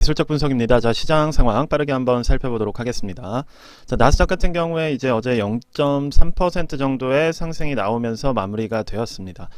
기술적 분석입니다. 자, 시장 상황 빠르게 한번 살펴보도록 하겠습니다. 자, 나스닥 같은 경우에 이제 어제 0.3% 정도의 상승이 나오면서 마무리가 되었습니다.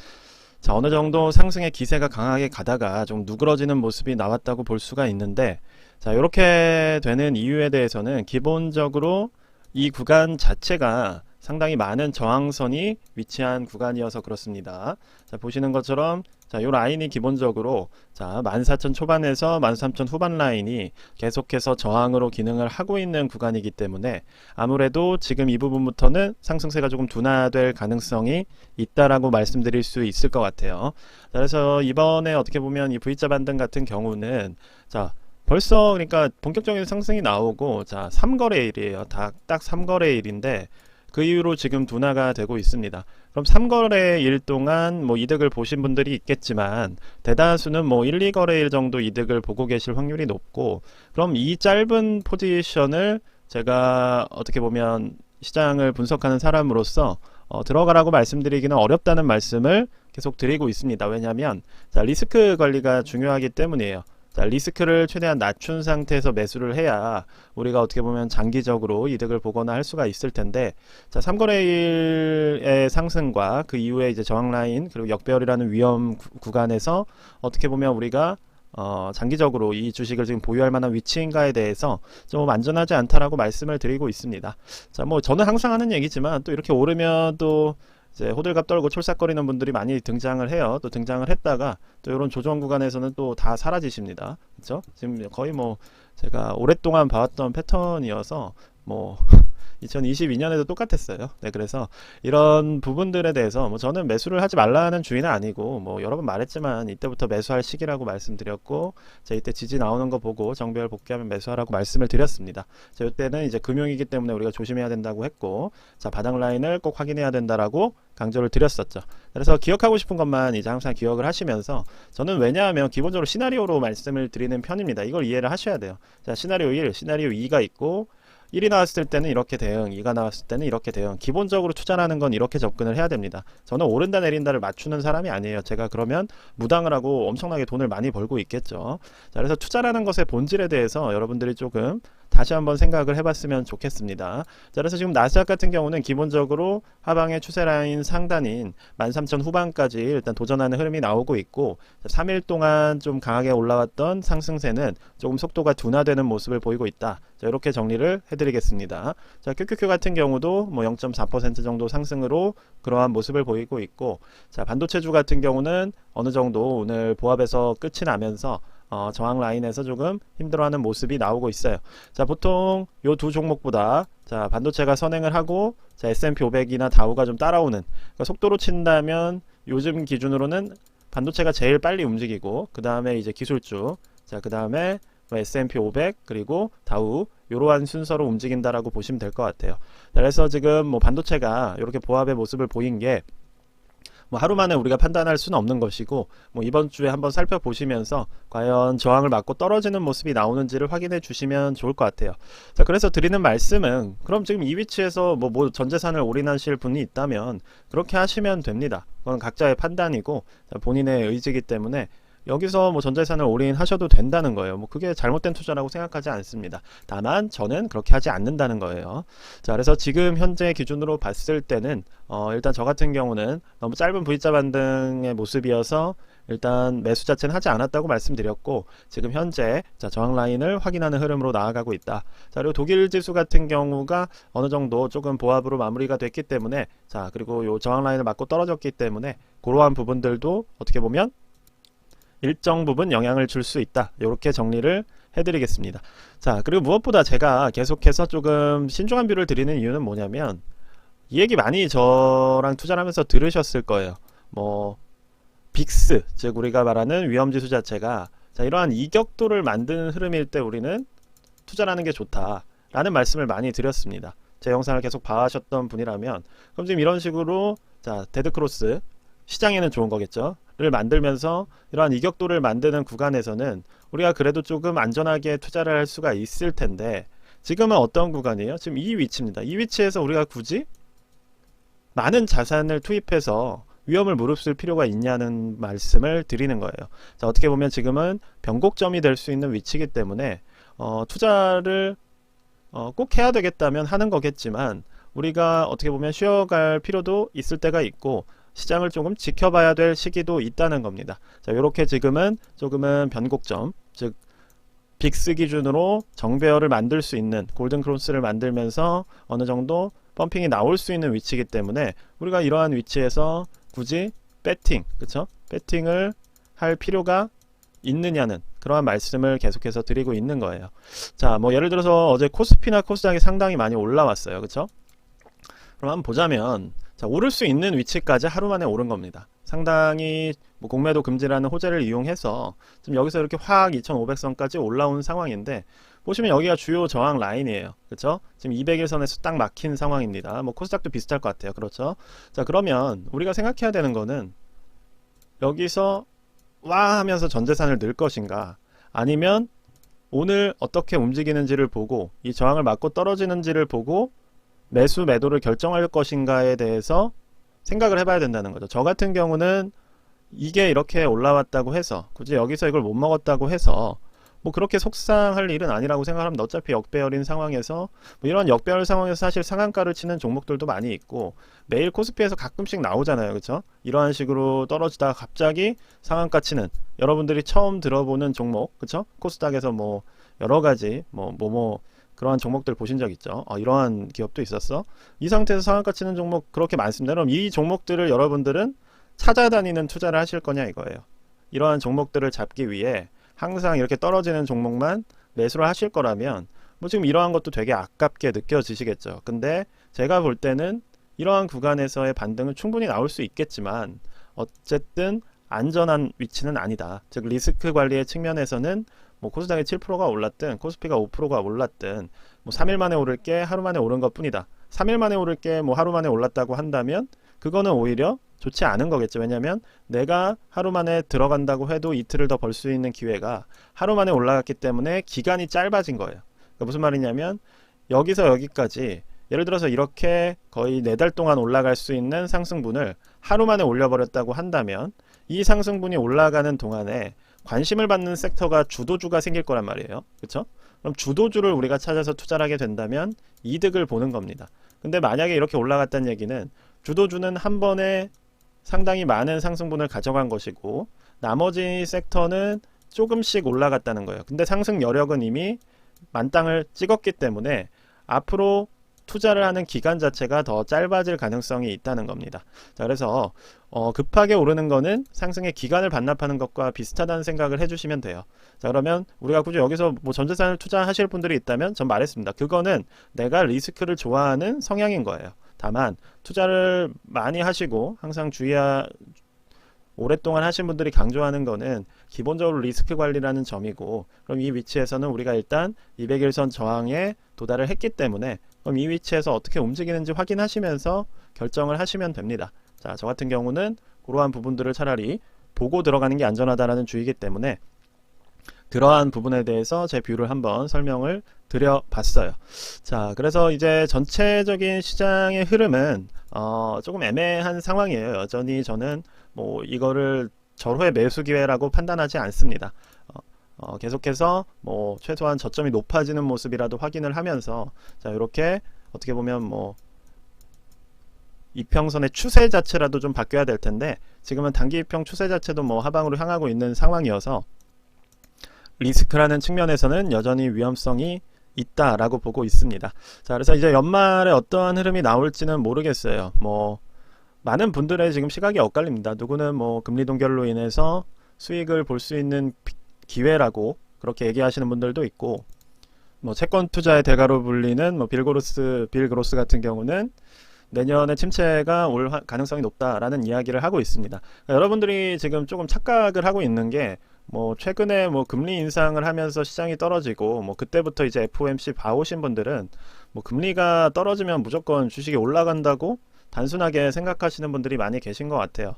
자, 어느 정도 상승의 기세가 강하게 가다가 좀 누그러지는 모습이 나왔다고 볼 수가 있는데, 자, 이렇게 되는 이유에 대해서는 기본적으로 이 구간 자체가 상당히 많은 저항선이 위치한 구간이어서 그렇습니다. 자, 보시는 것처럼 자, 요 라인이 기본적으로 자, 14,000 초반에서 13,000 후반 라인이 계속해서 저항으로 기능을 하고 있는 구간이기 때문에 아무래도 지금 이 부분부터는 상승세가 조금 둔화될 가능성이 있다라고 말씀드릴 수 있을 것 같아요. 자, 그래서 이번에 어떻게 보면 이 V자 반등 같은 경우는 자, 벌써 그러니까 본격적인 상승이 나오고 자, 3거래일이에요. 딱 3거래일인데 그 이후로 지금 둔화가 되고 있습니다. 그럼 3거래일 동안 뭐 이득을 보신 분들이 있겠지만 대다수는 뭐 1, 2거래일 정도 이득을 보고 계실 확률이 높고, 그럼 이 짧은 포지션을 제가 어떻게 보면 시장을 분석하는 사람으로서 들어가라고 말씀드리기는 어렵다는 말씀을 계속 드리고 있습니다. 왜냐하면 자, 리스크 관리가 중요하기 때문이에요. 자, 리스크를 최대한 낮춘 상태에서 매수를 해야 우리가 어떻게 보면 장기적으로 이득을 보거나 할 수가 있을 텐데, 자, 3거래일의 상승과 그 이후에 이제 저항 라인 그리고 역배열이라는 위험 구간에서 어떻게 보면 우리가 장기적으로 이 주식을 지금 보유할 만한 위치인가에 대해서 좀 안전하지 않다라고 말씀을 드리고 있습니다. 자, 뭐 저는 항상 하는 얘기지만 또 이렇게 오르면 또 이제 호들갑 떨고 촐싹거리는 분들이 많이 등장을 해요. 또 등장을 했다가 또 이런 조정 구간에서는 또 다 사라지십니다. 그렇죠? 지금 거의 뭐 제가 오랫동안 봐왔던 패턴이어서 뭐 2022년에도 똑같았어요. 네, 그래서 이런 부분들에 대해서 뭐 저는 매수를 하지 말라는 주의는 아니고, 뭐 여러 번 말했지만 이때부터 매수할 시기라고 말씀드렸고, 자, 이때 지지 나오는 거 보고 정배열 복귀하면 매수하라고 말씀을 드렸습니다. 자, 이때는 이제 금융이기 때문에 우리가 조심해야 된다고 했고, 자, 바닥 라인을 꼭 확인해야 된다라고 강조를 드렸었죠. 그래서 기억하고 싶은 것만 이제 항상 기억을 하시면서, 저는 왜냐하면 기본적으로 시나리오로 말씀을 드리는 편입니다. 이걸 이해를 하셔야 돼요. 자, 시나리오 1, 시나리오 2가 있고, 1이 나왔을 때는 이렇게 대응, 2가 나왔을 때는 이렇게 대응. 기본적으로 투자라는 건 이렇게 접근을 해야 됩니다. 저는 오른다 내린다를 맞추는 사람이 아니에요. 제가 그러면 무당을 하고 엄청나게 돈을 많이 벌고 있겠죠. 자, 그래서 투자라는 것의 본질에 대해서 여러분들이 조금 다시 한번 생각을 해봤으면 좋겠습니다. 자, 그래서 지금 나스닥 같은 경우는 기본적으로 하방의 추세 라인 상단인 13,000 후반까지 일단 도전하는 흐름이 나오고 있고, 3일 동안 좀 강하게 올라왔던 상승세는 조금 속도가 둔화되는 모습을 보이고 있다. 자, 이렇게 정리를 해드리겠습니다. 자, QQQ 같은 경우도 뭐 0.4% 정도 상승으로 그러한 모습을 보이고 있고, 자, 반도체주 같은 경우는 어느 정도 오늘 보합에서 끝이 나면서 저항 라인에서 조금 힘들어하는 모습이 나오고 있어요. 자, 보통 요 두 종목보다 자, 반도체가 선행을 하고 자, S&P 500이나 다우가 좀 따라오는, 그러니까 속도로 친다면 요즘 기준으로는 반도체가 제일 빨리 움직이고, 그 다음에 이제 기술주, 자, 그 다음에 S&P 500 그리고 다우, 이러한 순서로 움직인다라고 보시면 될 것 같아요. 자, 그래서 지금 뭐 반도체가 이렇게 보합의 모습을 보인 게 뭐 하루 만에 우리가 판단할 수는 없는 것이고, 뭐 이번 주에 한번 살펴보시면서 과연 저항을 맞고 떨어지는 모습이 나오는지를 확인해 주시면 좋을 것 같아요. 자, 그래서 드리는 말씀은, 그럼 지금 이 위치에서 뭐 전재산을 올인하실 분이 있다면 그렇게 하시면 됩니다. 그건 각자의 판단이고 본인의 의지이기 때문에 여기서 뭐 전재산을 올인하셔도 된다는 거예요. 뭐 그게 잘못된 투자라고 생각하지 않습니다. 다만 저는 그렇게 하지 않는다는 거예요. 자, 그래서 지금 현재 기준으로 봤을 때는 일단 저 같은 경우는 너무 짧은 V자 반등의 모습이어서 일단 매수 자체는 하지 않았다고 말씀드렸고, 지금 현재 자, 저항 라인을 확인하는 흐름으로 나아가고 있다. 자, 그리고 독일 지수 같은 경우가 어느 정도 조금 보합으로 마무리가 됐기 때문에, 자, 그리고 요 저항 라인을 맞고 떨어졌기 때문에 그러한 부분들도 어떻게 보면 일정 부분 영향을 줄 수 있다. 이렇게 정리를 해드리겠습니다. 자, 그리고 무엇보다 제가 계속해서 조금 신중한 뷰를 드리는 이유는 뭐냐면, 이 얘기 많이 저랑 투자를 하면서 들으셨을 거예요. 뭐 빅스, 즉 우리가 말하는 위험지수 자체가 자, 이러한 이격도를 만드는 흐름일 때 우리는 투자라는 게 좋다 라는 말씀을 많이 드렸습니다. 제 영상을 계속 봐하셨던 분이라면, 그럼 지금 이런 식으로 자, 데드크로스, 시장에는 좋은 거겠죠, 를 만들면서 이러한 이격도를 만드는 구간에서는 우리가 그래도 조금 안전하게 투자를 할 수가 있을 텐데, 지금은 어떤 구간이에요? 지금 이 위치입니다. 이 위치에서 우리가 굳이 많은 자산을 투입해서 위험을 무릅쓸 필요가 있냐는 말씀을 드리는 거예요. 자, 어떻게 보면 지금은 변곡점이 될 수 있는 위치이기 때문에 투자를 꼭 해야 되겠다면 하는 거겠지만 우리가 어떻게 보면 쉬어갈 필요도 있을 때가 있고 시장을 조금 지켜봐야 될 시기도 있다는 겁니다. 자, 이렇게 지금은 조금은 변곡점, 즉 빅스 기준으로 정배열을 만들 수 있는 골든 크로스를 만들면서 어느 정도 펌핑이 나올 수 있는 위치이기 때문에 우리가 이러한 위치에서 굳이 배팅, 그쵸? 배팅을 할 필요가 있느냐는 그러한 말씀을 계속해서 드리고 있는 거예요. 자, 뭐 예를 들어서 어제 코스피나 코스닥이 상당히 많이 올라왔어요. 그쵸? 그럼 한번 보자면, 자, 오를 수 있는 위치까지 하루 만에 오른 겁니다. 상당히 뭐 공매도 금지라는 호재를 이용해서 지금 여기서 이렇게 확 2500선까지 올라온 상황인데, 보시면 여기가 주요 저항 라인이에요. 그렇죠? 지금 200일선에서 딱 막힌 상황입니다. 뭐 코스닥도 비슷할 것 같아요. 그렇죠? 자, 그러면 우리가 생각해야 되는 거는 여기서 와 하면서 전재산을 넣을 것인가, 아니면 오늘 어떻게 움직이는지를 보고 이 저항을 맞고 떨어지는지를 보고 매수 매도를 결정할 것인가에 대해서 생각을 해봐야 된다는 거죠. 저 같은 경우는 이게 이렇게 올라왔다고 해서 굳이 여기서 이걸 못 먹었다고 해서 뭐 그렇게 속상할 일은 아니라고 생각합니다. 어차피 역배열인 상황에서 뭐 이런 역배열 상황에서 사실 상한가를 치는 종목들도 많이 있고 매일 코스피에서 가끔씩 나오잖아요. 그렇죠? 이러한 식으로 떨어지다가 갑자기 상한가 치는, 여러분들이 처음 들어보는 종목, 그렇죠? 코스닥에서 뭐 여러 가지 그러한 종목들 보신 적 있죠? 이러한 기업도 있었어. 이 상태에서 상한가 치는 종목 그렇게 많습니다. 그럼 이 종목들을 여러분들은 찾아다니는 투자를 하실 거냐 이거예요. 이러한 종목들을 잡기 위해 항상 이렇게 떨어지는 종목만 매수를 하실 거라면 뭐 지금 이러한 것도 되게 아깝게 느껴지시겠죠. 근데 제가 볼 때는 이러한 구간에서의 반등은 충분히 나올 수 있겠지만 어쨌든 안전한 위치는 아니다. 즉 리스크 관리의 측면에서는 뭐 코스닥이 7%가 올랐든 코스피가 5%가 올랐든 뭐 3일 만에 오를 게 하루 만에 오른 것 뿐이다. 3일 만에 오를 게 뭐 하루 만에 올랐다고 한다면 그거는 오히려 좋지 않은 거겠죠. 왜냐하면 내가 하루 만에 들어간다고 해도 이틀을 더 벌 수 있는 기회가 하루 만에 올라갔기 때문에 기간이 짧아진 거예요. 그러니까 무슨 말이냐면 여기서 여기까지 예를 들어서 이렇게 거의 4달 동안 올라갈 수 있는 상승분을 하루 만에 올려버렸다고 한다면 이 상승분이 올라가는 동안에 관심을 받는 섹터가 주도주가 생길 거란 말이에요. 그렇죠? 그럼 주도주를 우리가 찾아서 투자를 하게 된다면 이득을 보는 겁니다. 근데 만약에 이렇게 올라갔다는 얘기는 주도주는 한 번에 상당히 많은 상승분을 가져간 것이고 나머지 섹터는 조금씩 올라갔다는 거예요. 근데 상승 여력은 이미 만땅을 찍었기 때문에 앞으로 투자를 하는 기간 자체가 더 짧아질 가능성이 있다는 겁니다. 자, 그래서 급하게 오르는 거는 상승의 기간을 반납하는 것과 비슷하다는 생각을 해주시면 돼요. 자, 그러면 우리가 굳이 여기서 뭐 전재산을 투자하실 분들이 있다면 전 말했습니다. 그거는 내가 리스크를 좋아하는 성향인 거예요. 다만 투자를 많이 하시고 항상 오랫동안 하신 분들이 강조하는 거는 기본적으로 리스크 관리라는 점이고, 그럼 이 위치에서는 우리가 일단 200일선 저항에 도달을 했기 때문에 그럼 이 위치에서 어떻게 움직이는지 확인하시면서 결정을 하시면 됩니다. 자, 저 같은 경우는 그러한 부분들을 차라리 보고 들어가는 게 안전하다라는 주의이기 때문에 그러한 부분에 대해서 제 뷰를 한번 설명을 드려봤어요. 자, 그래서 이제 전체적인 시장의 흐름은 조금 애매한 상황이에요. 여전히 저는 뭐 이거를 절호의 매수 기회라고 판단하지 않습니다. 계속해서 뭐 최소한 저점이 높아지는 모습이라도 확인을 하면서 자, 이렇게 어떻게 보면 뭐 이평선의 추세 자체라도 좀 바뀌어야 될 텐데 지금은 단기 이평 추세 자체도 뭐 하방으로 향하고 있는 상황이어서 리스크라는 측면에서는 여전히 위험성이 있다라고 보고 있습니다. 자, 그래서 이제 연말에 어떠한 흐름이 나올지는 모르겠어요. 뭐 많은 분들의 지금 시각이 엇갈립니다. 누구는 뭐 금리 동결로 인해서 수익을 볼 수 있는 기회라고 그렇게 얘기하시는 분들도 있고, 뭐 채권 투자의 대가로 불리는 뭐 빌 그로스 같은 경우는 내년에 침체가 올 가능성이 높다라는 이야기를 하고 있습니다. 그러니까 여러분들이 지금 조금 착각을 하고 있는 게 뭐 최근에 뭐 금리 인상을 하면서 시장이 떨어지고 뭐 그때부터 이제 FOMC 봐오신 분들은 뭐 금리가 떨어지면 무조건 주식이 올라간다고 단순하게 생각하시는 분들이 많이 계신 것 같아요.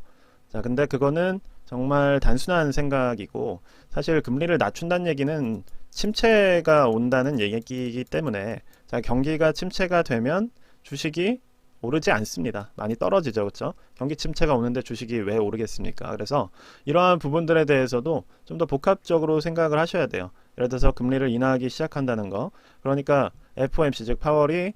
자, 근데 그거는 정말 단순한 생각이고 사실 금리를 낮춘다는 얘기는 침체가 온다는 얘기이기 때문에 자, 경기가 침체가 되면 주식이 오르지 않습니다. 많이 떨어지죠. 그렇죠? 경기 침체가 오는데 주식이 왜 오르겠습니까? 그래서 이러한 부분들에 대해서도 좀 더 복합적으로 생각을 하셔야 돼요. 예를 들어서 금리를 인하하기 시작한다는 거. 그러니까 FOMC 즉 파월이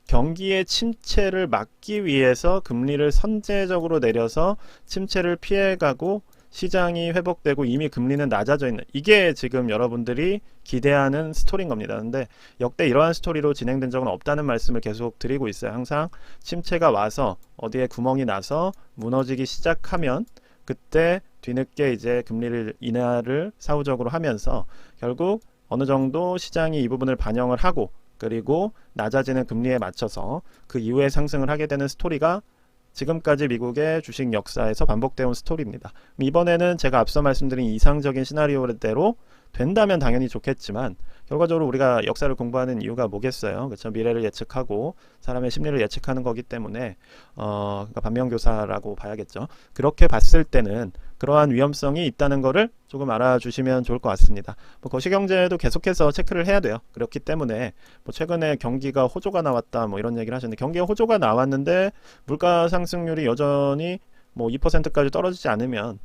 경기의 침체를 막기 위해서 금리를 선제적으로 내려서 침체를 피해가고 시장이 회복되고 이미 금리는 낮아져 있는, 이게 지금 여러분들이 기대하는 스토리인 겁니다. 근데 역대 이러한 스토리로 진행된 적은 없다는 말씀을 계속 드리고 있어요. 항상 침체가 와서 어디에 구멍이 나서 무너지기 시작하면 그때 뒤늦게 이제 금리를 인하를 사후적으로 하면서 결국 어느 정도 시장이 이 부분을 반영을 하고, 그리고 낮아지는 금리에 맞춰서 그 이후에 상승을 하게 되는 스토리가 지금까지 미국의 주식 역사에서 반복되어 온 스토리입니다. 이번에는 제가 앞서 말씀드린 이상적인 시나리오대로 된다면 당연히 좋겠지만, 결과적으로 우리가 역사를 공부하는 이유가 뭐겠어요? 그렇죠? 미래를 예측하고 사람의 심리를 예측하는 거기 때문에 그러니까 반면교사라고 봐야겠죠. 그렇게 봤을 때는 그러한 위험성이 있다는 거를 조금 알아주시면 좋을 것 같습니다. 뭐 거시경제도 계속해서 체크를 해야 돼요. 그렇기 때문에 뭐 최근에 경기가 호조가 나왔다 뭐 이런 얘기를 하셨는데, 경기가 호조가 나왔는데 물가 상승률이 여전히 뭐 2%까지 떨어지지 않으면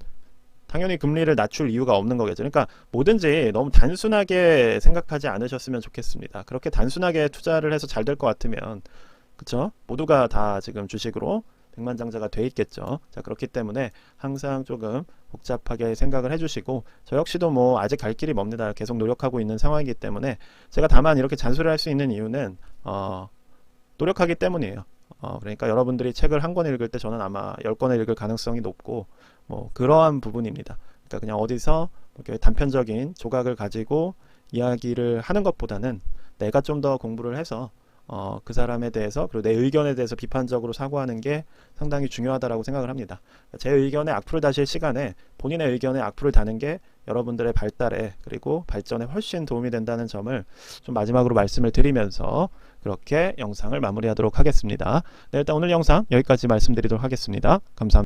당연히 금리를 낮출 이유가 없는 거겠죠. 그러니까 뭐든지 너무 단순하게 생각하지 않으셨으면 좋겠습니다. 그렇게 단순하게 투자를 해서 잘 될 것 같으면, 그쵸? 모두가 다 지금 주식으로 백만장자가 돼 있겠죠. 자, 그렇기 때문에 항상 조금 복잡하게 생각을 해주시고, 저 역시도 뭐 아직 갈 길이 멉니다. 계속 노력하고 있는 상황이기 때문에, 제가 다만 이렇게 잔소리를 할 수 있는 이유는 노력하기 때문이에요. 그러니까 여러분들이 책을 한 권 읽을 때 저는 아마 10권을 읽을 가능성이 높고, 뭐 그러한 부분입니다. 그러니까 그냥 어디서 이렇게 단편적인 조각을 가지고 이야기를 하는 것보다는 내가 좀 더 공부를 해서 그 사람에 대해서, 그리고 내 의견에 대해서 비판적으로 사고하는 게 상당히 중요하다고 생각을 합니다. 제 의견에 악플을 다실 시간에 본인의 의견에 악플을 다는 게 여러분들의 발달에, 그리고 발전에 훨씬 도움이 된다는 점을 좀 마지막으로 말씀을 드리면서 그렇게 영상을 마무리하도록 하겠습니다. 네, 일단 오늘 영상 여기까지 말씀드리도록 하겠습니다. 감사합니다.